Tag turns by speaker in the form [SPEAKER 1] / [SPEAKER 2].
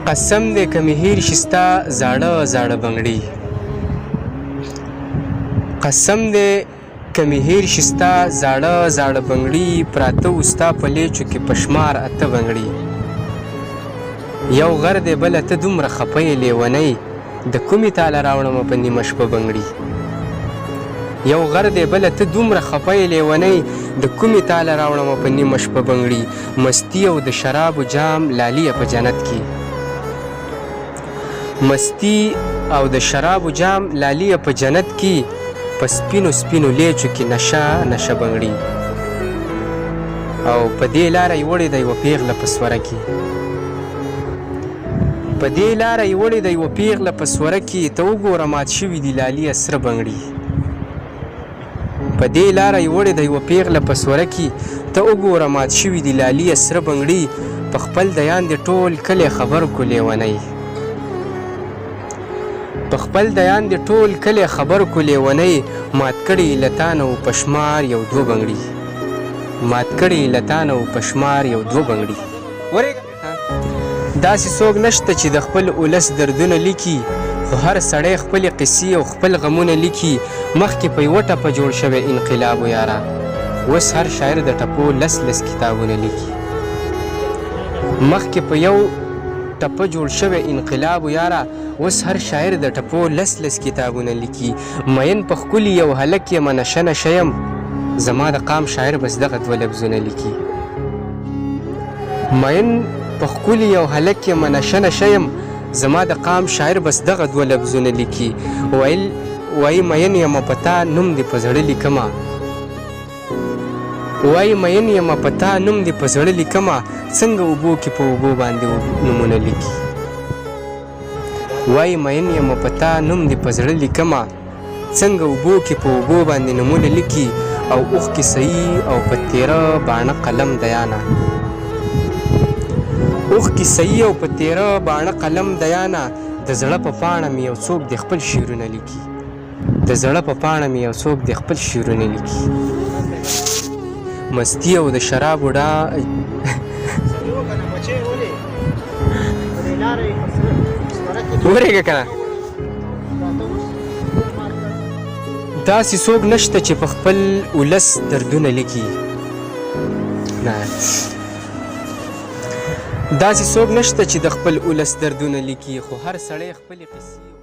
[SPEAKER 1] قسم دې که مې هېر شي ستا زاړه زاړه بنګړي، قسم دې که مې هېر شي ستا زاړه زاړه بنګړي، پراته وو ستا په لیچو کې په شمار اته بنګړي. یو غر دی بله ته دومره خفه یې لیونی، د کومې تاله راوړمه په نیمه شپه بنګړي. یو غر دی بله ته دومره خفه یې لیونی، د کومې تاله راوړمه په نیمه شپه بنګړي. مستی او د شرابو جام لالیه په جنت کې، مستی او د شرابو جام لالیه په جنت کې، په سپینو سپینو لیچو کې نشه نشه بنګړي. او په دې لاره یې وړې دی یوه پیغله په سوره کې، په دې لاره یې وړې دی یوه پیغله په سوره کې، ته وګوره مات شوي دي لالیه سره بنګړي. په دې لاره یې وړې دی یوه پیغله په سوره کې، ته وګوره مات شوي دي لالیه سره بنګړي. په خپل دیان دې ټول کلی خبر کو لیونی، په خپل دیان دې ټول کلی خبر کو لیونی. مات کړي له تانه و په شمار یو دوه بنګړي، مات کړي له تانه و په شمار یو دوه بنګړي. داسې څوک نشته چې د خپل ولس دردونه لیکي، خو هر سړی خپلې قصې او خپل غمونه لیکي. مخکې په یوه ټپه جوړ شوی انقلاب و یاره، اوس هر شاعر د ټپو لس لس کتابونه لیکي. مخکې په یو ټپه جوړ شوی انقلاب و یاره، اوس هر شاعر د ټپو لس لس کتابونه لیکي. مین په ښکلي یو هلک یم نشه نشه یم، زما د قام شاعر بس دغه دوه لفظونه لیکي. مین په ښکلي یو هلک یم نشه نشه یم، زما د قام شاعر بس دغه دوه لفظونه لیکي. وایي مین یم په تا نوم دې په زړه لیکمه، وایي مین یم په تا نوم دې په زړه لیکمه، څنګه اوبو کې په اوبو باندې نومونه لیکي. وایي مین یم په تا نوم دې په زړه لیکمه، څنګه اوبو کې په اوبو باندې نومونه لیکي. او اوښکې صحیح او په تیره باڼه قلم دیانه، اوښکې صحیح او په تیره باڼه قلم دیانه. د زړه په پاڼه مې یو څوک د خپل شعرونه لیکي، د زړه په پاڼه مې یو څوک د خپل شعرونه لیکي. مستی او د شرابو ورېږه که نه، داسې څوک نشته چې په خپل ولس دردونه لیکي. نه داسې څوک نشته چې د خپل ولس دردونه لیکي، خو هر سړی خپلې قصې